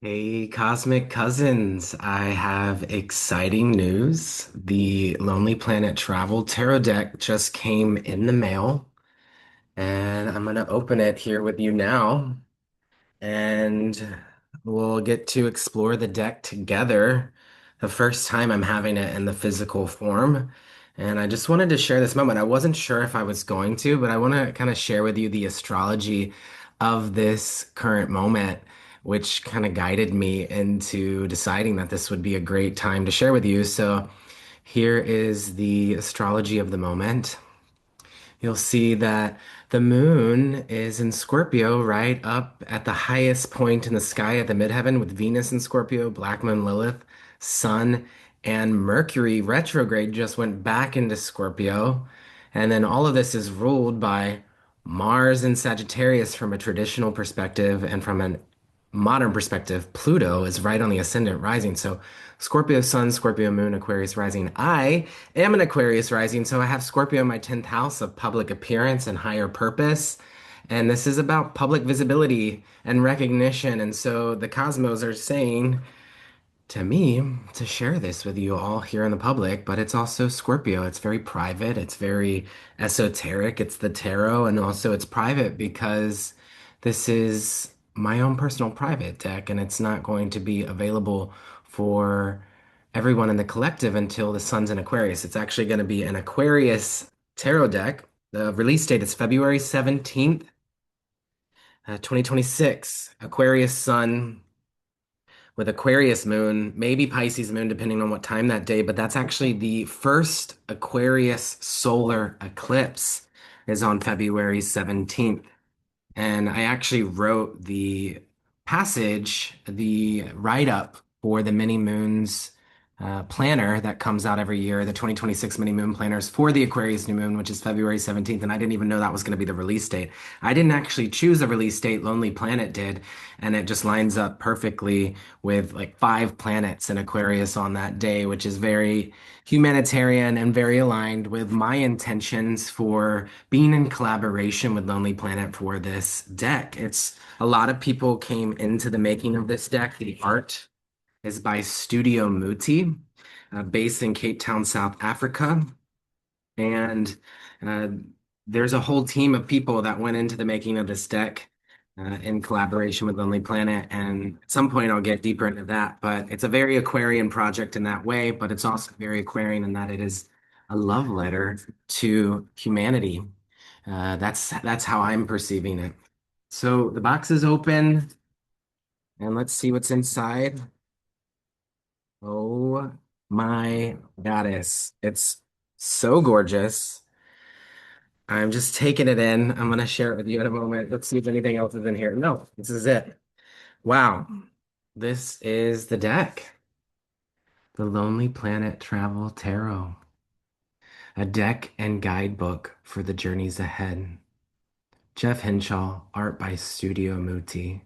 Hey, Cosmic Cousins, I have exciting news. The Lonely Planet Travel Tarot deck just came in the mail, and I'm going to open it here with you now, and we'll get to explore the deck together. The first time I'm having it in the physical form. And I just wanted to share this moment. I wasn't sure if I was going to, but I want to kind of share with you the astrology of this current moment, which kind of guided me into deciding that this would be a great time to share with you. So here is the astrology of the moment. You'll see that the moon is in Scorpio, right up at the highest point in the sky at the midheaven with Venus in Scorpio, Black Moon Lilith, Sun, and Mercury retrograde just went back into Scorpio. And then all of this is ruled by Mars in Sagittarius from a traditional perspective, and from a modern perspective, Pluto is right on the ascendant rising. So Scorpio Sun, Scorpio Moon, Aquarius rising. I am an Aquarius rising, so I have Scorpio in my 10th house of public appearance and higher purpose. And this is about public visibility and recognition. And so the cosmos are saying to me to share this with you all here in the public, but it's also Scorpio. It's very private, it's very esoteric, it's the tarot, and also it's private because this is my own personal private deck, and it's not going to be available for everyone in the collective until the sun's in Aquarius. It's actually going to be an Aquarius tarot deck. The release date is February 17th, 2026. Aquarius sun with Aquarius moon, maybe Pisces moon, depending on what time that day. But that's actually the first Aquarius solar eclipse is on February 17th. And I actually wrote the passage, the write-up for the mini moons planner that comes out every year, the 2026 mini moon planners for the Aquarius new moon, which is February 17th. And I didn't even know that was going to be the release date. I didn't actually choose a release date, Lonely Planet did. And it just lines up perfectly with like 5 planets in Aquarius on that day, which is very humanitarian and very aligned with my intentions for being in collaboration with Lonely Planet for this deck. It's a lot of people came into the making of this deck. The art is by Studio Muti, based in Cape Town, South Africa. And uh, there's a whole team of people that went into the making of this deck in collaboration with Lonely Planet. And at some point, I'll get deeper into that. But it's a very Aquarian project in that way, but it's also very Aquarian in that it is a love letter to humanity. That's how I'm perceiving it. So the box is open, and let's see what's inside. Oh my goddess. It's so gorgeous. I'm just taking it in. I'm going to share it with you in a moment. Let's see if anything else is in here. No, this is it. Wow. This is the deck. The Lonely Planet Travel Tarot. A deck and guidebook for the journeys ahead. Jeff Hinshaw, art by Studio Muti.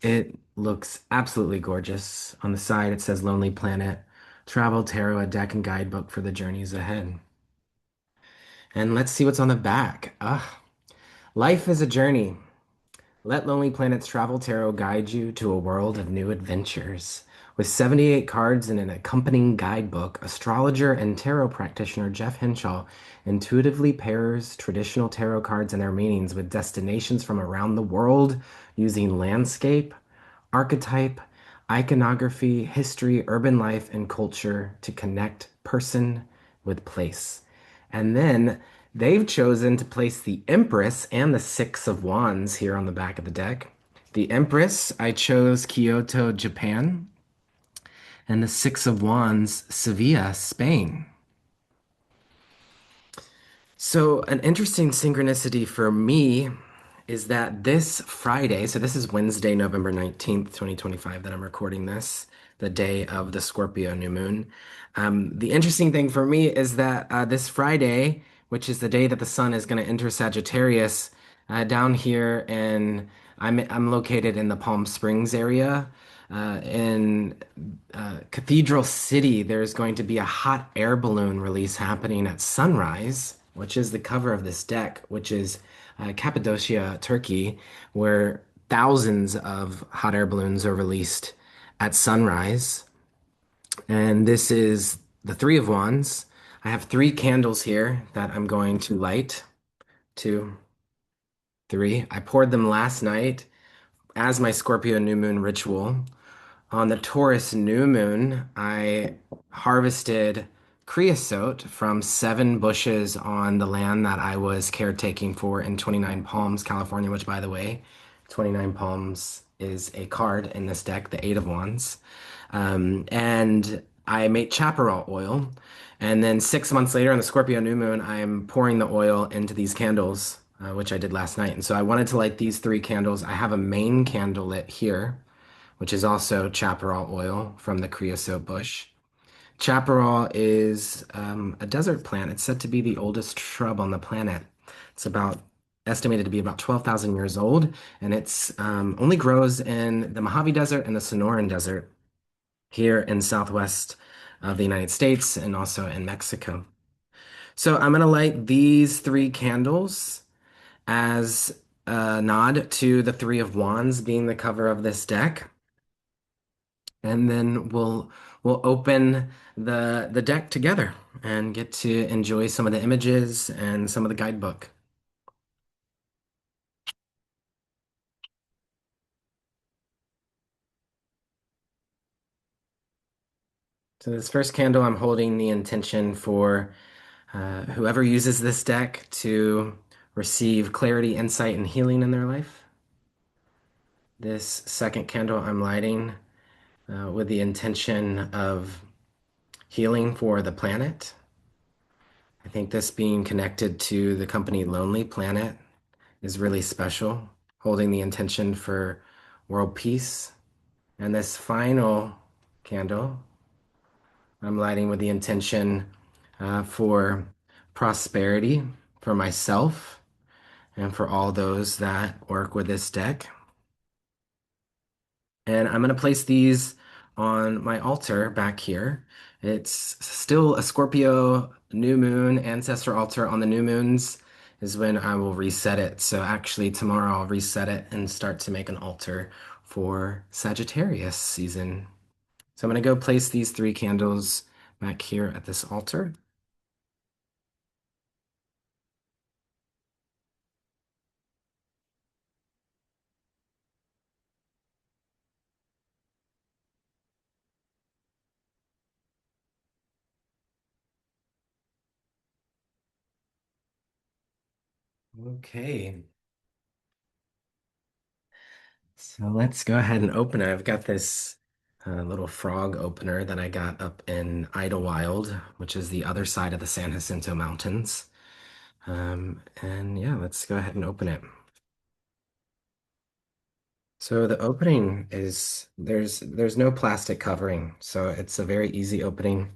It looks absolutely gorgeous. On the side, it says Lonely Planet Travel Tarot, a deck and guidebook for the journeys ahead. And let's see what's on the back. Life is a journey. Let Lonely Planet's Travel Tarot guide you to a world of new adventures. With 78 cards and an accompanying guidebook, astrologer and tarot practitioner Jeff Hinshaw intuitively pairs traditional tarot cards and their meanings with destinations from around the world using landscape, archetype, iconography, history, urban life, and culture to connect person with place. And then they've chosen to place the Empress and the Six of Wands here on the back of the deck. The Empress, I chose Kyoto, Japan, and the Six of Wands, Sevilla, Spain. So, an interesting synchronicity for me is that this Friday, so this is Wednesday, November 19th, 2025, that I'm recording this, the day of the Scorpio new moon. The interesting thing for me is that this Friday, which is the day that the sun is going to enter Sagittarius, down here, and I'm located in the Palm Springs area. In Cathedral City, there's going to be a hot air balloon release happening at sunrise, which is the cover of this deck, which is Cappadocia, Turkey, where thousands of hot air balloons are released at sunrise. And this is the Three of Wands. I have three candles here that I'm going to light. Two, three. I poured them last night as my Scorpio New Moon ritual. On the Taurus new moon, I harvested creosote from 7 bushes on the land that I was caretaking for in 29 Palms, California, which, by the way, 29 Palms is a card in this deck, the Eight of Wands. And I made chaparral oil. And then 6 months later, on the Scorpio new moon, I'm pouring the oil into these candles, which I did last night. And so I wanted to light these three candles. I have a main candle lit here, which is also chaparral oil from the creosote bush. Chaparral is a desert plant. It's said to be the oldest shrub on the planet. It's about estimated to be about 12,000 years old, and it's only grows in the Mojave Desert and the Sonoran Desert here in southwest of the United States and also in Mexico. So I'm going to light these three candles as a nod to the Three of Wands being the cover of this deck. And then we'll open the deck together and get to enjoy some of the images and some of the guidebook. So this first candle, I'm holding the intention for whoever uses this deck to receive clarity, insight, and healing in their life. This second candle I'm lighting with the intention of healing for the planet. I think this being connected to the company Lonely Planet is really special, holding the intention for world peace. And this final candle, I'm lighting with the intention for prosperity for myself and for all those that work with this deck. And I'm going to place these on my altar back here. It's still a Scorpio new moon ancestor altar. On the new moons is when I will reset it. So actually tomorrow I'll reset it and start to make an altar for Sagittarius season. So I'm going to go place these three candles back here at this altar. Okay. So let's go ahead and open it. I've got this little frog opener that I got up in Idlewild, which is the other side of the San Jacinto Mountains. And yeah, let's go ahead and open it. So the opening is there's no plastic covering, so it's a very easy opening.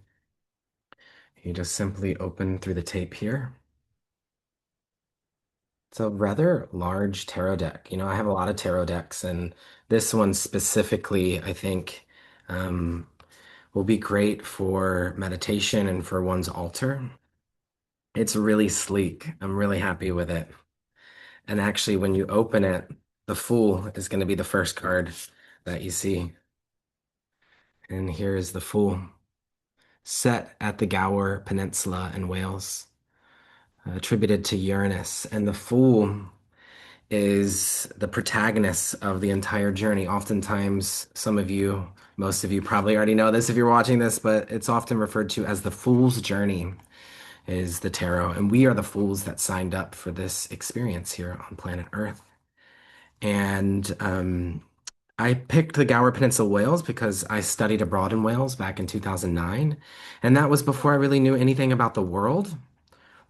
You just simply open through the tape here. It's a rather large tarot deck. I have a lot of tarot decks, and this one specifically, I think, um, will be great for meditation and for one's altar. It's really sleek. I'm really happy with it. And actually, when you open it, the Fool is going to be the first card that you see. And here is the Fool, set at the Gower Peninsula in Wales, attributed to Uranus. And the Fool is the protagonist of the entire journey. Oftentimes, most of you probably already know this if you're watching this, but it's often referred to as the Fool's Journey is the tarot. And we are the fools that signed up for this experience here on planet Earth. And I picked the Gower Peninsula, Wales, because I studied abroad in Wales back in 2009. And that was before I really knew anything about the world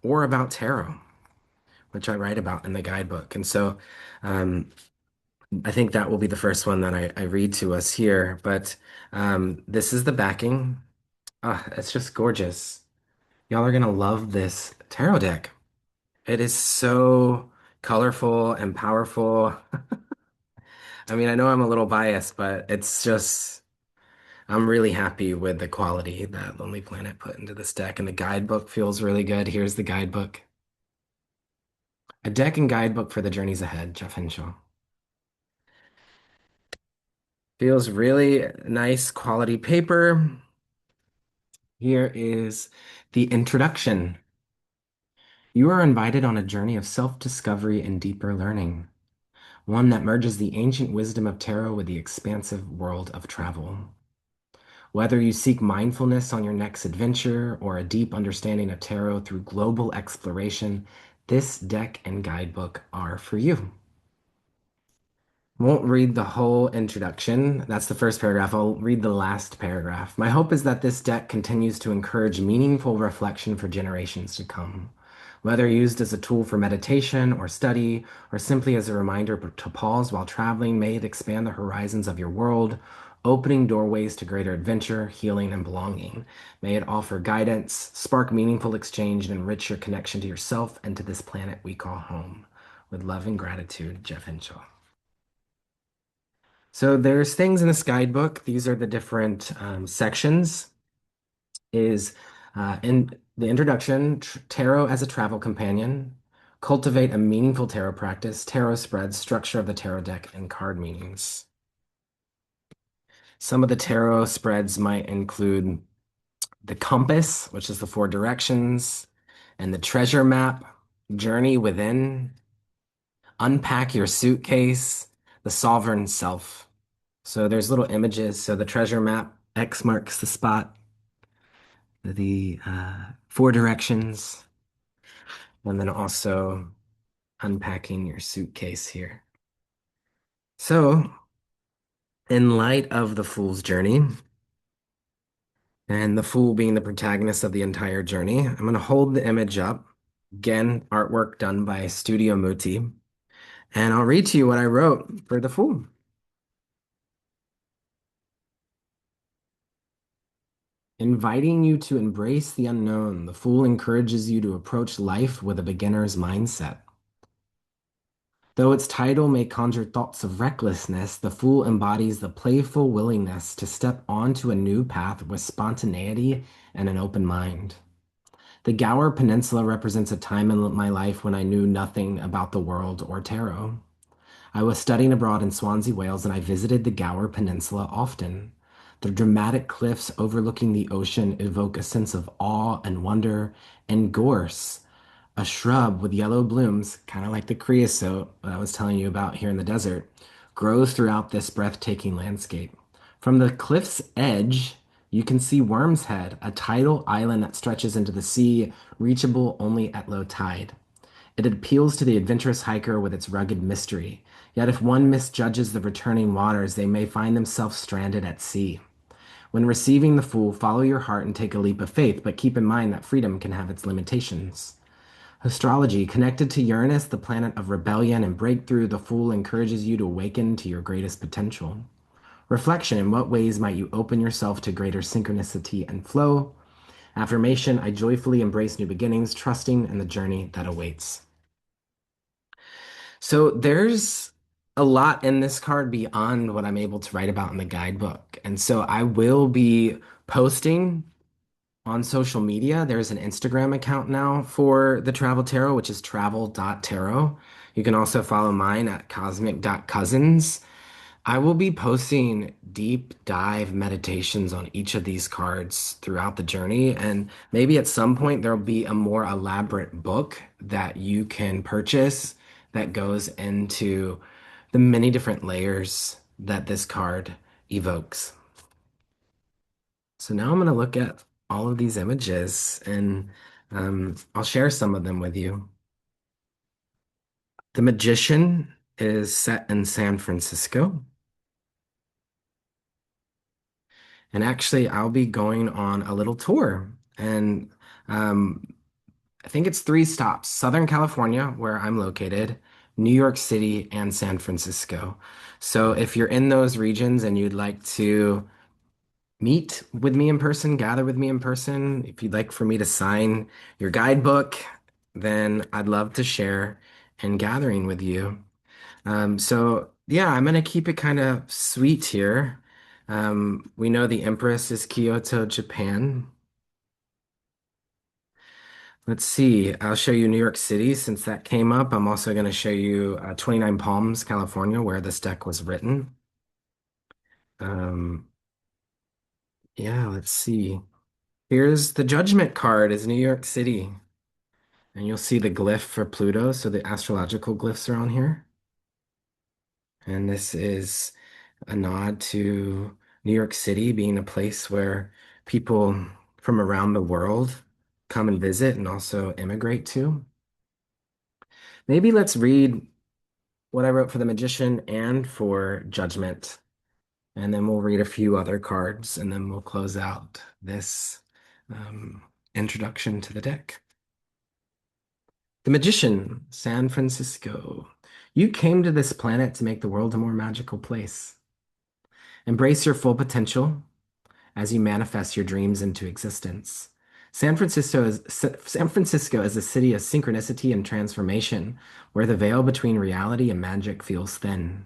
or about tarot, which I write about in the guidebook. And so um, I think that will be the first one that I read to us here. But this is the backing. Ah, it's just gorgeous. Y'all are gonna love this tarot deck. It is so colorful and powerful. I mean, I know I'm a little biased, but I'm really happy with the quality that Lonely Planet put into this deck, and the guidebook feels really good. Here's the guidebook. A deck and guidebook for the journeys ahead, Jeff Hinshaw. Feels really nice quality paper. Here is the introduction. You are invited on a journey of self-discovery and deeper learning, one that merges the ancient wisdom of tarot with the expansive world of travel. Whether you seek mindfulness on your next adventure or a deep understanding of tarot through global exploration, this deck and guidebook are for you. Won't read the whole introduction. That's the first paragraph. I'll read the last paragraph. My hope is that this deck continues to encourage meaningful reflection for generations to come. Whether used as a tool for meditation or study, or simply as a reminder to pause while traveling, may it expand the horizons of your world, opening doorways to greater adventure, healing, and belonging. May it offer guidance, spark meaningful exchange, and enrich your connection to yourself and to this planet we call home. With love and gratitude, Jeff Hinshaw. So there's things in this guidebook. These are the different sections. Is in the introduction, tarot as a travel companion, cultivate a meaningful tarot practice, tarot spreads, structure of the tarot deck, and card meanings. Some of the tarot spreads might include the compass, which is the four directions, and the treasure map, journey within, unpack your suitcase, the sovereign self. So there's little images. So the treasure map, X marks the spot, the four directions, and then also unpacking your suitcase here. So, in light of the Fool's journey, and the Fool being the protagonist of the entire journey, I'm going to hold the image up. Again, artwork done by Studio Muti. And I'll read to you what I wrote for the Fool. Inviting you to embrace the unknown, the Fool encourages you to approach life with a beginner's mindset. Though its title may conjure thoughts of recklessness, the Fool embodies the playful willingness to step onto a new path with spontaneity and an open mind. The Gower Peninsula represents a time in my life when I knew nothing about the world or tarot. I was studying abroad in Swansea, Wales, and I visited the Gower Peninsula often. The dramatic cliffs overlooking the ocean evoke a sense of awe and wonder, and gorse, a shrub with yellow blooms, kind of like the creosote that I was telling you about here in the desert, grows throughout this breathtaking landscape. From the cliff's edge, you can see Worm's Head, a tidal island that stretches into the sea, reachable only at low tide. It appeals to the adventurous hiker with its rugged mystery. Yet if one misjudges the returning waters, they may find themselves stranded at sea. When receiving the Fool, follow your heart and take a leap of faith, but keep in mind that freedom can have its limitations. Astrology, connected to Uranus, the planet of rebellion and breakthrough, the Fool encourages you to awaken to your greatest potential. Reflection, in what ways might you open yourself to greater synchronicity and flow? Affirmation, I joyfully embrace new beginnings, trusting in the journey that awaits. So there's a lot in this card beyond what I'm able to write about in the guidebook. And so I will be posting on social media. There's an Instagram account now for the Travel Tarot, which is travel.tarot. You can also follow mine at cosmic.cousins. I will be posting deep dive meditations on each of these cards throughout the journey. And maybe at some point there'll be a more elaborate book that you can purchase that goes into the many different layers that this card evokes. So now I'm going to look at all of these images and I'll share some of them with you. The Magician is set in San Francisco. And actually, I'll be going on a little tour. And um, I think it's three stops: Southern California, where I'm located, New York City, and San Francisco. So if you're in those regions and you'd like to meet with me in person, gather with me in person, if you'd like for me to sign your guidebook, then I'd love to share and gathering with you. So yeah, I'm gonna keep it kind of sweet here. We know the Empress is Kyoto, Japan. Let's see. I'll show you New York City since that came up. I'm also going to show you 29 Palms, California, where this deck was written. Um, yeah, let's see. Here's the Judgment card is New York City. And you'll see the glyph for Pluto. So the astrological glyphs are on here. And this is a nod to New York City being a place where people from around the world come and visit and also immigrate to. Maybe let's read what I wrote for the Magician and for Judgment. And then we'll read a few other cards and then we'll close out this um, introduction to the deck. The Magician, San Francisco. You came to this planet to make the world a more magical place. Embrace your full potential as you manifest your dreams into existence. San Francisco is a city of synchronicity and transformation, where the veil between reality and magic feels thin.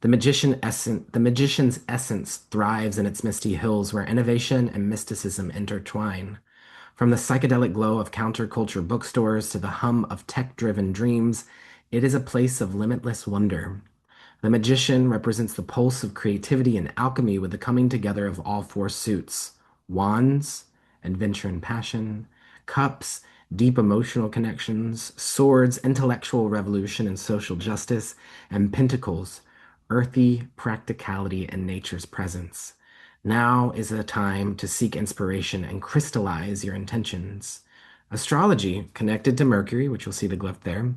The magician's essence thrives in its misty hills, where innovation and mysticism intertwine. From the psychedelic glow of counterculture bookstores to the hum of tech-driven dreams, it is a place of limitless wonder. The magician represents the pulse of creativity and alchemy with the coming together of all four suits: wands, adventure and passion; cups, deep emotional connections; swords, intellectual revolution and social justice; and pentacles, earthy practicality and nature's presence. Now is the time to seek inspiration and crystallize your intentions. Astrology, connected to Mercury, which you'll see the glyph there.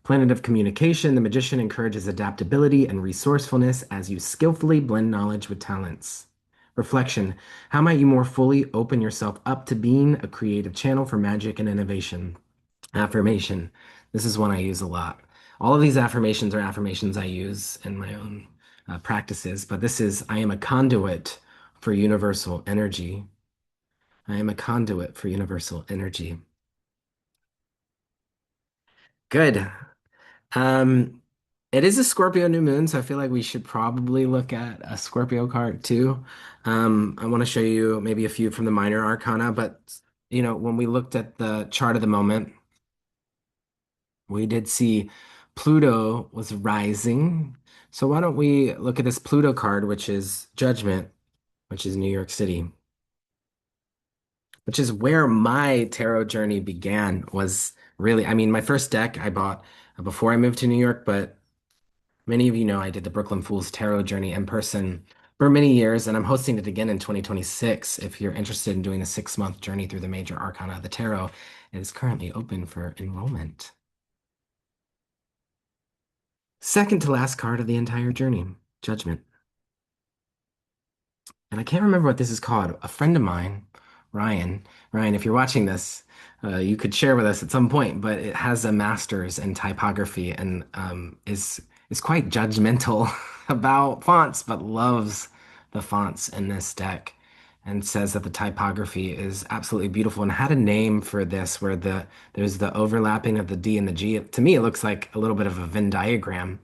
Planet of communication, the magician encourages adaptability and resourcefulness as you skillfully blend knowledge with talents. Reflection, how might you more fully open yourself up to being a creative channel for magic and innovation? Affirmation, this is one I use a lot. All of these affirmations are affirmations I use in my own practices, but this is, I am a conduit for universal energy. I am a conduit for universal energy. Good. Um, it is a Scorpio new moon, so I feel like we should probably look at a Scorpio card too. I want to show you maybe a few from the minor arcana, but when we looked at the chart of the moment, we did see Pluto was rising. So why don't we look at this Pluto card, which is Judgment, which is New York City, which is where my tarot journey began, was really, I mean, my first deck I bought before I moved to New York, but many of you know I did the Brooklyn Fools Tarot Journey in person for many years, and I'm hosting it again in 2026. If you're interested in doing a 6-month journey through the major arcana of the tarot, it is currently open for enrollment. Second to last card of the entire journey, Judgment. And I can't remember what this is called. A friend of mine, Ryan, if you're watching this, you could share with us at some point, but it has a master's in typography and is quite judgmental about fonts, but loves the fonts in this deck and says that the typography is absolutely beautiful and had a name for this where there's the overlapping of the D and the G. To me, it looks like a little bit of a Venn diagram,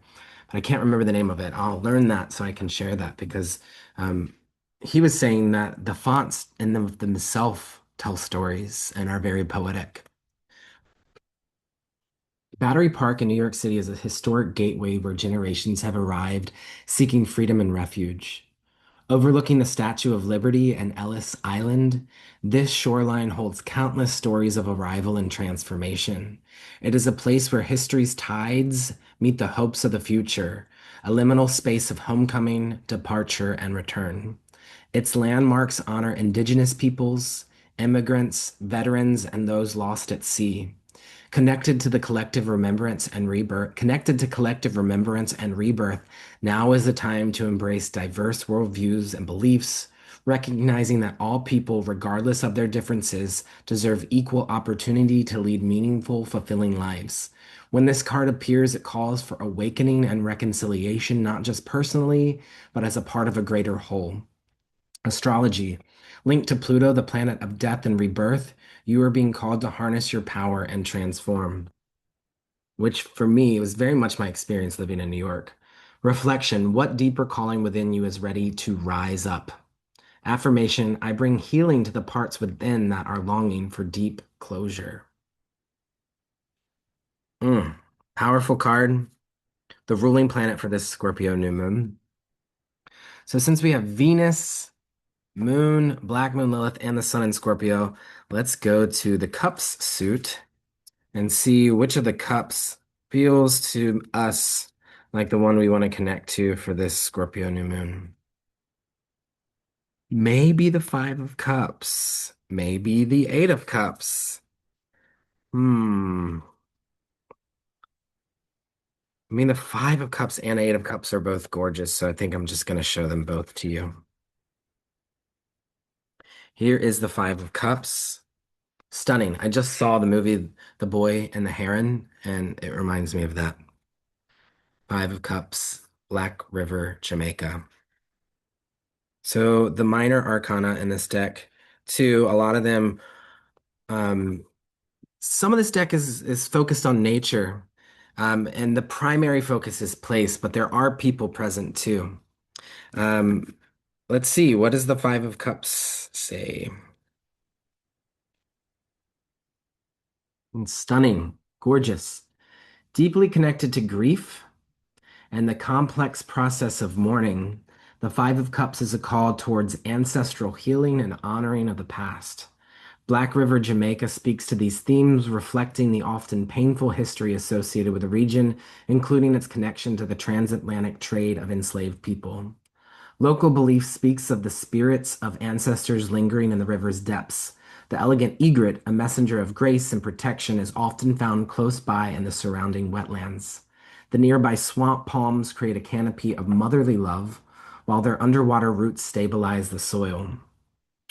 but I can't remember the name of it. I'll learn that so I can share that because um, he was saying that the fonts in them themselves tell stories and are very poetic. Battery Park in New York City is a historic gateway where generations have arrived seeking freedom and refuge. Overlooking the Statue of Liberty and Ellis Island, this shoreline holds countless stories of arrival and transformation. It is a place where history's tides meet the hopes of the future, a liminal space of homecoming, departure, and return. Its landmarks honor indigenous peoples, immigrants, veterans, and those lost at sea. Connected to collective remembrance and rebirth, now is the time to embrace diverse worldviews and beliefs, recognizing that all people, regardless of their differences, deserve equal opportunity to lead meaningful, fulfilling lives. When this card appears, it calls for awakening and reconciliation, not just personally, but as a part of a greater whole. Astrology. Linked to Pluto, the planet of death and rebirth, you are being called to harness your power and transform, which for me was very much my experience living in New York. Reflection, what deeper calling within you is ready to rise up? Affirmation, I bring healing to the parts within that are longing for deep closure. Mm. Powerful card, the ruling planet for this Scorpio new moon. So since we have Venus, Moon, Black Moon, Lilith, and the Sun in Scorpio, let's go to the Cups suit and see which of the cups feels to us like the one we want to connect to for this Scorpio new moon. Maybe the Five of Cups, maybe the Eight of Cups. Hmm. I mean, the Five of Cups and Eight of Cups are both gorgeous, so I think I'm just going to show them both to you. Here is the Five of Cups. Stunning. I just saw the movie The Boy and the Heron, and it reminds me of that. Five of Cups, Black River, Jamaica. So the minor arcana in this deck, too, a lot of them, um, some of this deck is focused on nature, and the primary focus is place, but there are people present too. Um, let's see, what does the Five of Cups say? Stunning, gorgeous, deeply connected to grief and the complex process of mourning. The Five of Cups is a call towards ancestral healing and honoring of the past. Black River, Jamaica speaks to these themes, reflecting the often painful history associated with the region, including its connection to the transatlantic trade of enslaved people. Local belief speaks of the spirits of ancestors lingering in the river's depths. The elegant egret, a messenger of grace and protection, is often found close by in the surrounding wetlands. The nearby swamp palms create a canopy of motherly love, while their underwater roots stabilize the soil.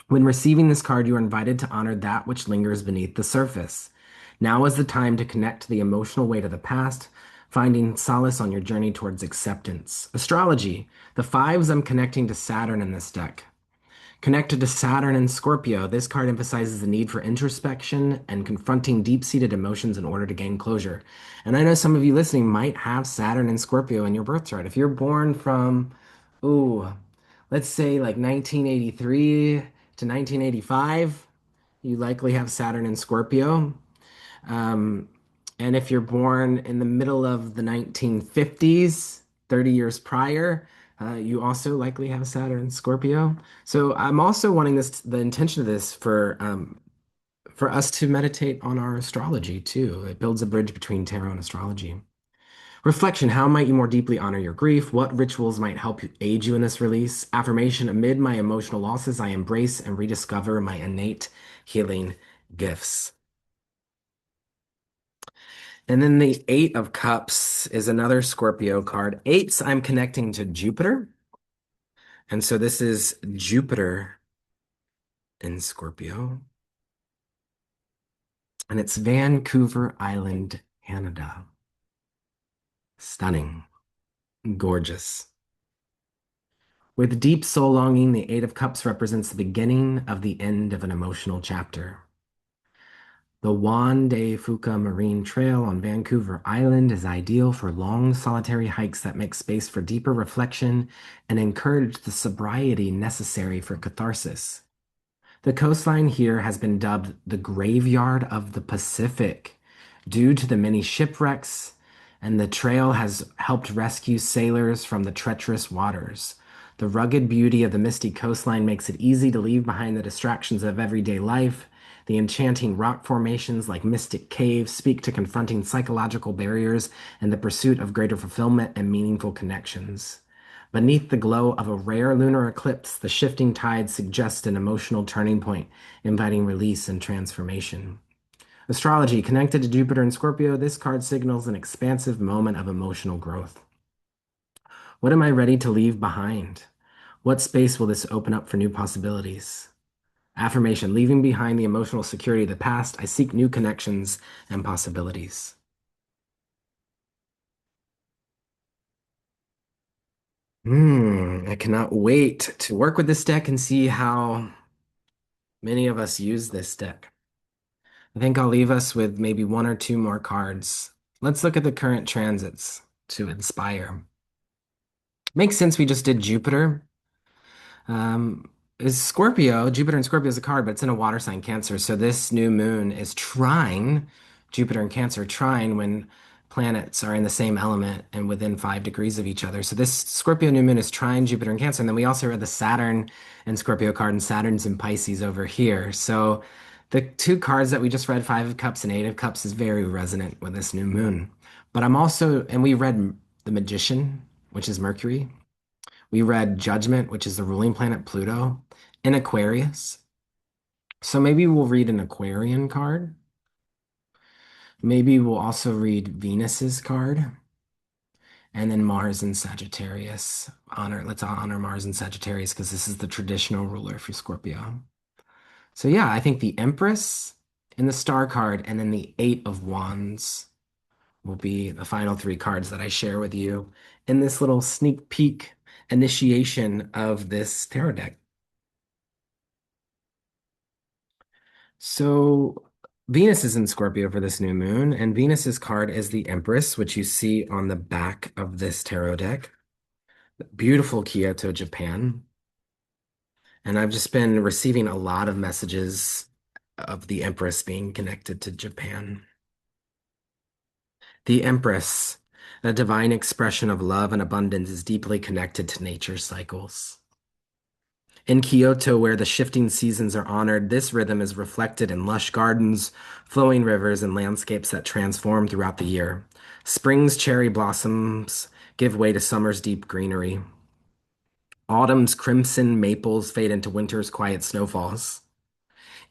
When receiving this card, you are invited to honor that which lingers beneath the surface. Now is the time to connect to the emotional weight of the past, finding solace on your journey towards acceptance. Astrology. The fives, I'm connecting to Saturn in this deck. Connected to Saturn and Scorpio, this card emphasizes the need for introspection and confronting deep-seated emotions in order to gain closure. And I know some of you listening might have Saturn and Scorpio in your birth chart. If you're born from, ooh, let's say like 1983 to 1985, you likely have Saturn and Scorpio. Um, and if you're born in the middle of the 1950s, 30 years prior, you also likely have Saturn and Scorpio. So I'm also wanting this, the intention of this for us to meditate on our astrology too. It builds a bridge between tarot and astrology. Reflection, how might you more deeply honor your grief? What rituals might help aid you in this release? Affirmation, amid my emotional losses, I embrace and rediscover my innate healing gifts. And then the Eight of Cups is another Scorpio card. Eights, I'm connecting to Jupiter. And so this is Jupiter in Scorpio. And it's Vancouver Island, Canada. Stunning, gorgeous. With deep soul longing, the Eight of Cups represents the beginning of the end of an emotional chapter. The Juan de Fuca Marine Trail on Vancouver Island is ideal for long, solitary hikes that make space for deeper reflection and encourage the sobriety necessary for catharsis. The coastline here has been dubbed the Graveyard of the Pacific due to the many shipwrecks, and the trail has helped rescue sailors from the treacherous waters. The rugged beauty of the misty coastline makes it easy to leave behind the distractions of everyday life. The enchanting rock formations like Mystic Cave speak to confronting psychological barriers and the pursuit of greater fulfillment and meaningful connections. Beneath the glow of a rare lunar eclipse, the shifting tides suggest an emotional turning point, inviting release and transformation. Astrology, connected to Jupiter and Scorpio, this card signals an expansive moment of emotional growth. What am I ready to leave behind? What space will this open up for new possibilities? Affirmation, leaving behind the emotional security of the past, I seek new connections and possibilities. I cannot wait to work with this deck and see how many of us use this deck. I think I'll leave us with maybe one or two more cards. Let's look at the current transits to inspire. Makes sense we just did Jupiter. Is Scorpio, Jupiter and Scorpio is a card, but it's in a water sign, Cancer. So this new moon is trine Jupiter and Cancer, trine when planets are in the same element and within 5 degrees of each other. So this Scorpio New Moon is trine Jupiter in Cancer. And then we also read the Saturn and Scorpio card, and Saturn's in Pisces over here. So the two cards that we just read, Five of Cups and Eight of Cups, is very resonant with this new moon. But I'm also, and we read the Magician, which is Mercury. We read Judgment, which is the ruling planet Pluto, in Aquarius. So maybe we'll read an Aquarian card. Maybe we'll also read Venus's card. And then Mars and Sagittarius. Let's honor Mars and Sagittarius because this is the traditional ruler for Scorpio. So yeah, I think the Empress in the star card and then the Eight of Wands will be the final three cards that I share with you in this little sneak peek initiation of this tarot deck. So Venus is in Scorpio for this new moon, and Venus's card is the Empress, which you see on the back of this tarot deck. Beautiful Kyoto, Japan. And I've just been receiving a lot of messages of the Empress being connected to Japan. The Empress, a divine expression of love and abundance, is deeply connected to nature's cycles. In Kyoto, where the shifting seasons are honored, this rhythm is reflected in lush gardens, flowing rivers, and landscapes that transform throughout the year. Spring's cherry blossoms give way to summer's deep greenery. Autumn's crimson maples fade into winter's quiet snowfalls.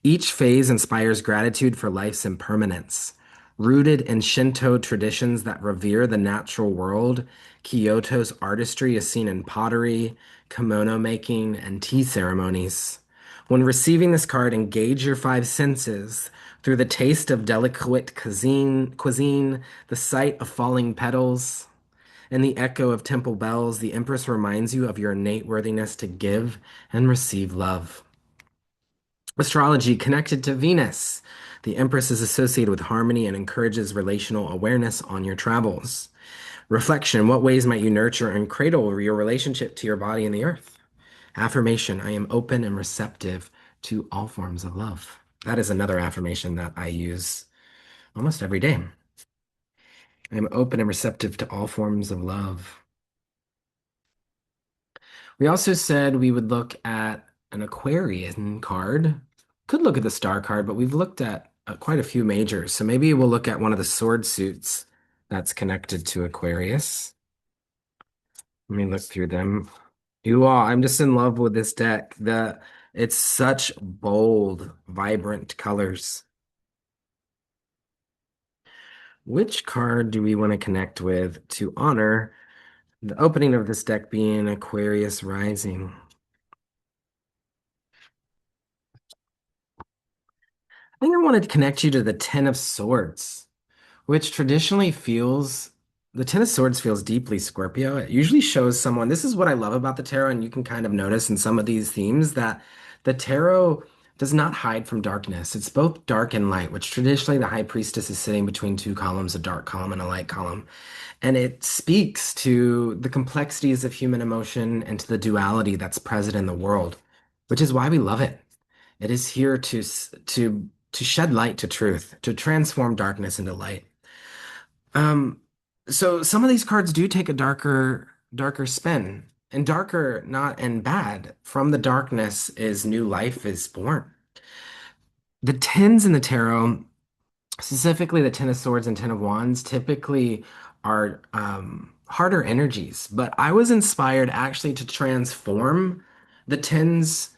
Each phase inspires gratitude for life's impermanence. Rooted in Shinto traditions that revere the natural world, Kyoto's artistry is seen in pottery, kimono making, and tea ceremonies. When receiving this card, engage your five senses through the taste of delicate cuisine, the sight of falling petals, and the echo of temple bells. The Empress reminds you of your innate worthiness to give and receive love. Astrology connected to Venus. The Empress is associated with harmony and encourages relational awareness on your travels. Reflection. What ways might you nurture and cradle your relationship to your body and the earth? Affirmation. I am open and receptive to all forms of love. That is another affirmation that I use almost every day. I am open and receptive to all forms of love. We also said we would look at an Aquarian card. Could look at the star card, but we've looked at quite a few majors. So maybe we'll look at one of the sword suits that's connected to Aquarius. Let me look through them. You all, I'm just in love with this deck. It's such bold, vibrant colors. Which card do we want to connect with to honor the opening of this deck being Aquarius Rising? I think I wanted to connect you to the Ten of Swords, which traditionally feels, the Ten of Swords feels deeply Scorpio. It usually shows someone, this is what I love about the tarot, and you can kind of notice in some of these themes that the tarot does not hide from darkness. It's both dark and light, which traditionally the High Priestess is sitting between two columns, a dark column and a light column. And it speaks to the complexities of human emotion and to the duality that's present in the world, which is why we love it. It is here to shed light to truth, to transform darkness into light. Um, so some of these cards do take a darker spin, and darker, not and bad. From the darkness is new life is born. The tens in the tarot, specifically the Ten of Swords and Ten of Wands, typically are harder energies. But I was inspired actually to transform the tens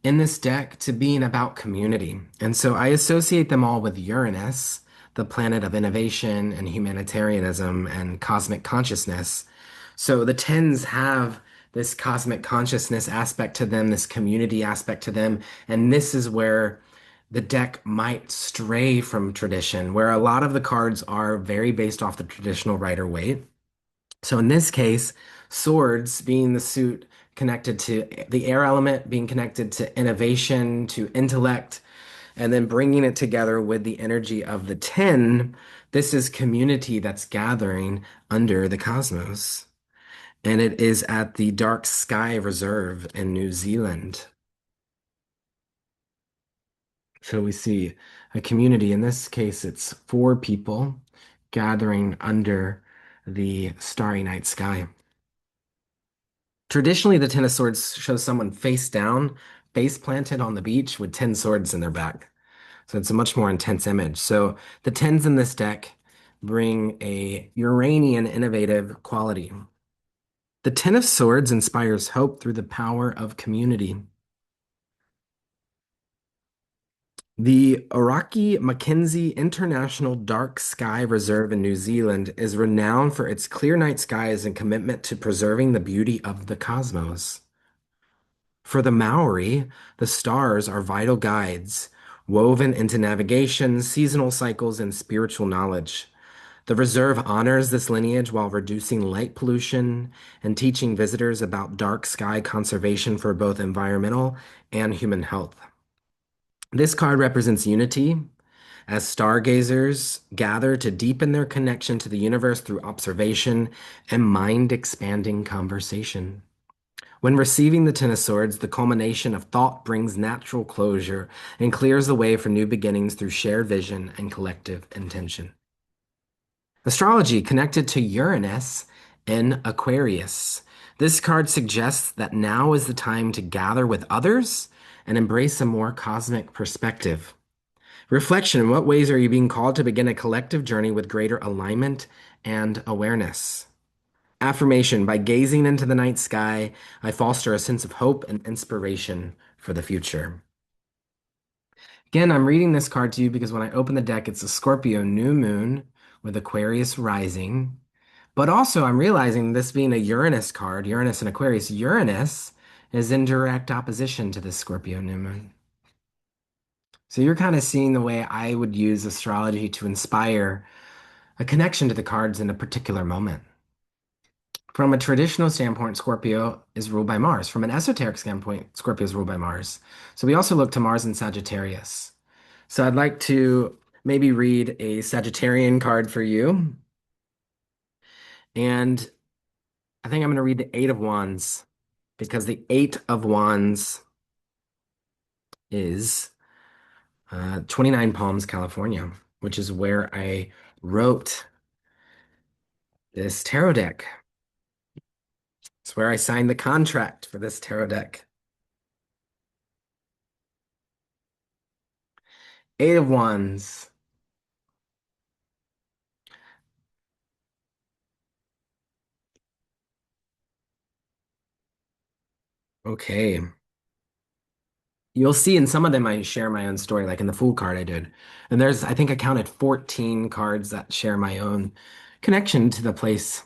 in this deck to being about community. And so I associate them all with Uranus, the planet of innovation and humanitarianism and cosmic consciousness. So the tens have this cosmic consciousness aspect to them, this community aspect to them. And this is where the deck might stray from tradition, where a lot of the cards are very based off the traditional Rider-Waite. So in this case, swords being the suit connected to the air element, being connected to innovation, to intellect, and then bringing it together with the energy of the 10. This is community that's gathering under the cosmos. And it is at the Dark Sky Reserve in New Zealand. So we see a community. In this case, it's 4 people gathering under the starry night sky. Traditionally, the Ten of Swords shows someone face down, face planted on the beach with 10 swords in their back. So it's a much more intense image. So the tens in this deck bring a Uranian innovative quality. The Ten of Swords inspires hope through the power of community. The Oraki Mackenzie International Dark Sky Reserve in New Zealand is renowned for its clear night skies and commitment to preserving the beauty of the cosmos. For the Maori, the stars are vital guides, woven into navigation, seasonal cycles, and spiritual knowledge. The reserve honors this lineage while reducing light pollution and teaching visitors about dark sky conservation for both environmental and human health. This card represents unity as stargazers gather to deepen their connection to the universe through observation and mind expanding conversation. When receiving the Ten of Swords, the culmination of thought brings natural closure and clears the way for new beginnings through shared vision and collective intention. Astrology connected to Uranus in Aquarius. This card suggests that now is the time to gather with others and embrace a more cosmic perspective. Reflection: in what ways are you being called to begin a collective journey with greater alignment and awareness? Affirmation: by gazing into the night sky, I foster a sense of hope and inspiration for the future. Again, I'm reading this card to you because when I open the deck, it's a Scorpio New Moon with Aquarius rising. But also, I'm realizing this being a Uranus card, Uranus and Aquarius, Uranus is in direct opposition to this Scorpio New Moon. So you're kind of seeing the way I would use astrology to inspire a connection to the cards in a particular moment. From a traditional standpoint, Scorpio is ruled by Mars. From an esoteric standpoint, Scorpio is ruled by Mars. So we also look to Mars and Sagittarius. So I'd like to maybe read a Sagittarian card for you. And I think I'm going to read the Eight of Wands because the Eight of Wands is 29 Palms, California, which is where I wrote this tarot deck. It's where I signed the contract for this tarot deck. Eight of Wands. Okay. You'll see in some of them I share my own story, like in the Fool card I did. And there's, I think I counted 14 cards that share my own connection to the place.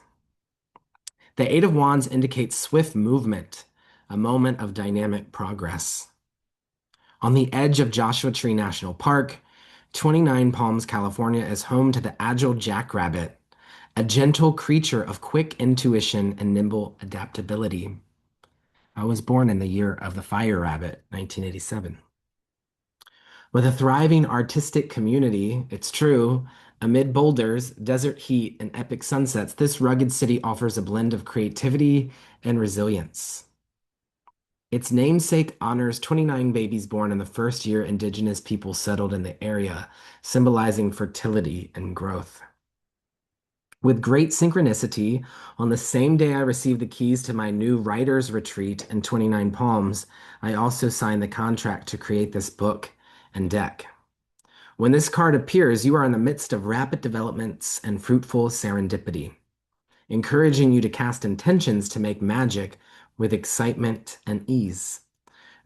The Eight of Wands indicates swift movement, a moment of dynamic progress. On the edge of Joshua Tree National Park, 29 Palms, California is home to the agile jackrabbit, a gentle creature of quick intuition and nimble adaptability. I was born in the year of the fire rabbit, 1987. With a thriving artistic community, it's true, amid boulders, desert heat, and epic sunsets, this rugged city offers a blend of creativity and resilience. Its namesake honors 29 babies born in the first year indigenous people settled in the area, symbolizing fertility and growth. With great synchronicity, on the same day I received the keys to my new writer's retreat in 29 Palms, I also signed the contract to create this book and deck. When this card appears, you are in the midst of rapid developments and fruitful serendipity, encouraging you to cast intentions to make magic with excitement and ease.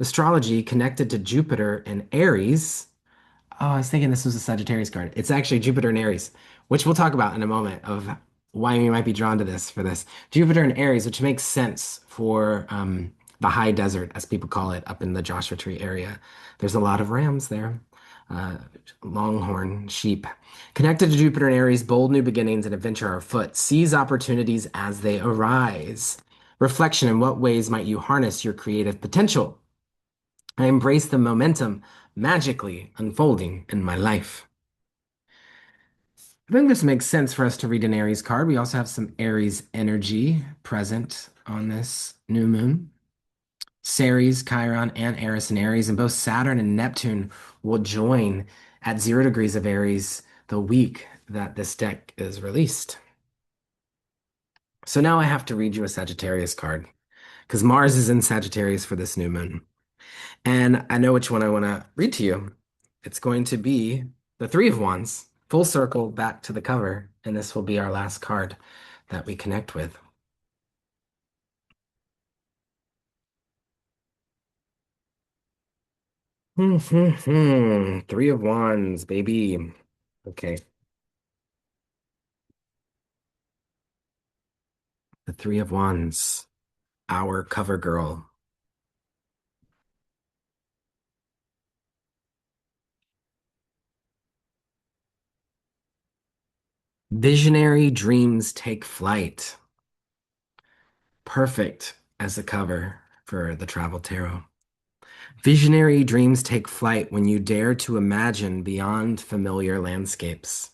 Astrology connected to Jupiter and Aries. Oh, I was thinking this was a Sagittarius card. It's actually Jupiter and Aries, which we'll talk about in a moment of why we might be drawn to this for this. Jupiter and Aries, which makes sense for the high desert, as people call it, up in the Joshua Tree area. There's a lot of rams there, uh, longhorn sheep. Connected to Jupiter and Aries, bold new beginnings and adventure are afoot. Seize opportunities as they arise. Reflection: in what ways might you harness your creative potential? I embrace the momentum magically unfolding in my life. I think this makes sense for us to read an Aries card. We also have some Aries energy present on this new moon. Ceres, Chiron, and Eris in Aries, and both Saturn and Neptune will join at 0 degrees of Aries the week that this deck is released. So now I have to read you a Sagittarius card because Mars is in Sagittarius for this new moon. And I know which one I want to read to you. It's going to be the Three of Wands, full circle back to the cover. And this will be our last card that we connect with. Three of Wands, baby. Okay, the Three of Wands, our cover girl. Visionary dreams take flight. Perfect as a cover for the Travel Tarot. Visionary dreams take flight when you dare to imagine beyond familiar landscapes.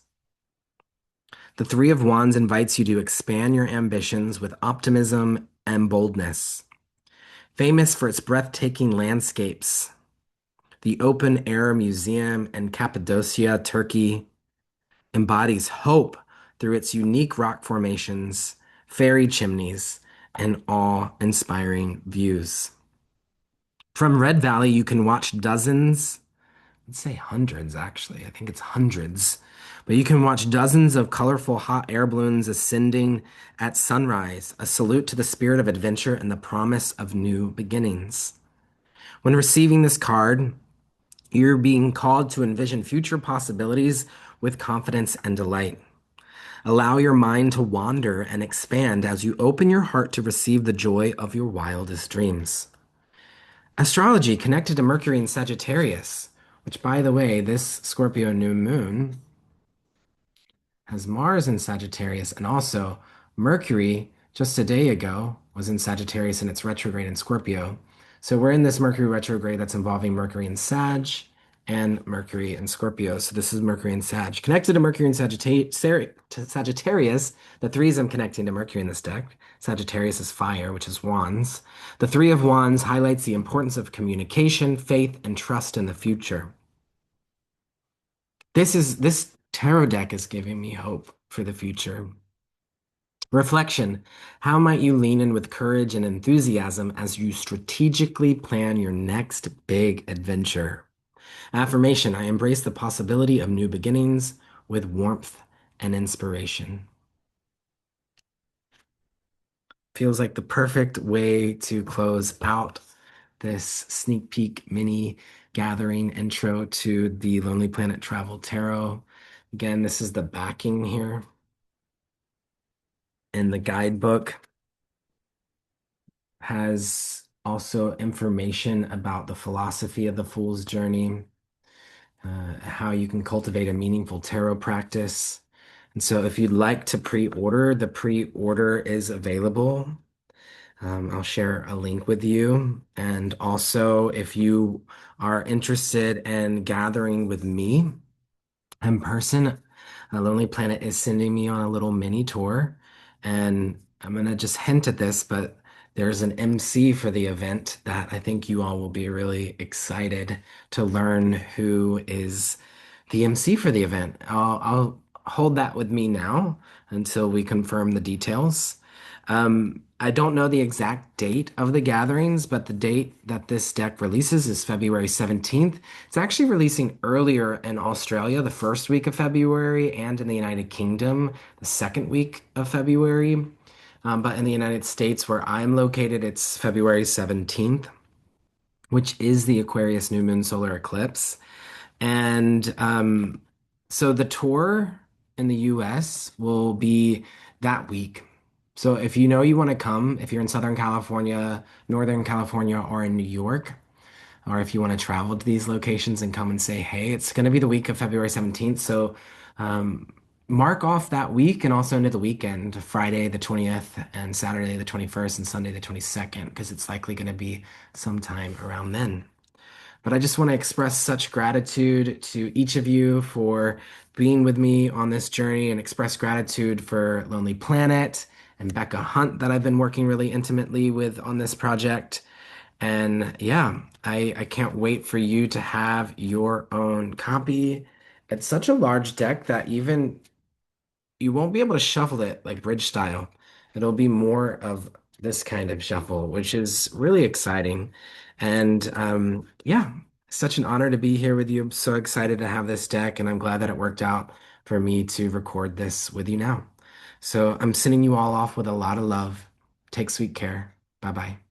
The Three of Wands invites you to expand your ambitions with optimism and boldness. Famous for its breathtaking landscapes, the open air museum in Cappadocia, Turkey, embodies hope through its unique rock formations, fairy chimneys, and awe-inspiring views. From Red Valley, you can watch dozens, let's say hundreds actually, I think it's hundreds, but you can watch dozens of colorful hot air balloons ascending at sunrise, a salute to the spirit of adventure and the promise of new beginnings. When receiving this card, you're being called to envision future possibilities with confidence and delight. Allow your mind to wander and expand as you open your heart to receive the joy of your wildest dreams. Astrology connected to Mercury in Sagittarius, which, by the way, this Scorpio new moon has Mars in Sagittarius, and also Mercury just a day ago was in Sagittarius and it's retrograde in Scorpio. So we're in this Mercury retrograde that's involving Mercury in Sag and Mercury in Scorpio. So this is Mercury in Sag. Connected to Mercury in Sagittarius, the threes I'm connecting to Mercury in this deck. Sagittarius is fire, which is wands. The Three of Wands highlights the importance of communication, faith, and trust in the future. This tarot deck is giving me hope for the future. Reflection. How might you lean in with courage and enthusiasm as you strategically plan your next big adventure? Affirmation. I embrace the possibility of new beginnings with warmth and inspiration. Feels like the perfect way to close out this sneak peek mini gathering intro to the Lonely Planet Travel Tarot. Again, this is the backing here. And the guidebook has also information about the philosophy of the Fool's Journey, how you can cultivate a meaningful tarot practice. And so if you'd like to pre-order, the pre-order is available. I'll share a link with you. And also, if you are interested in gathering with me in person, Lonely Planet is sending me on a little mini tour. And I'm going to just hint at this, but there's an MC for the event that I think you all will be really excited to learn who is the MC for the event. I'll hold that with me now until we confirm the details. I don't know the exact date of the gatherings, but the date that this deck releases is February 17th. It's actually releasing earlier in Australia, the first week of February, and in the United Kingdom, the second week of February. But in the United States, where I'm located, it's February 17th, which is the Aquarius new moon solar eclipse. And so the tour in the US will be that week. So if you know you want to come, if you're in Southern California, Northern California, or in New York, or if you want to travel to these locations and come and say, hey, it's going to be the week of February 17th. So um, mark off that week and also into the weekend, Friday the 20th and Saturday the 21st and Sunday the 22nd, because it's likely going to be sometime around then. But I just want to express such gratitude to each of you for being with me on this journey and express gratitude for Lonely Planet and Becca Hunt that I've been working really intimately with on this project. And yeah, I can't wait for you to have your own copy. It's such a large deck that even you won't be able to shuffle it like bridge style. It'll be more of this kind of shuffle, which is really exciting. And yeah, such an honor to be here with you. I'm so excited to have this deck, and I'm glad that it worked out for me to record this with you now. So I'm sending you all off with a lot of love. Take sweet care. Bye bye.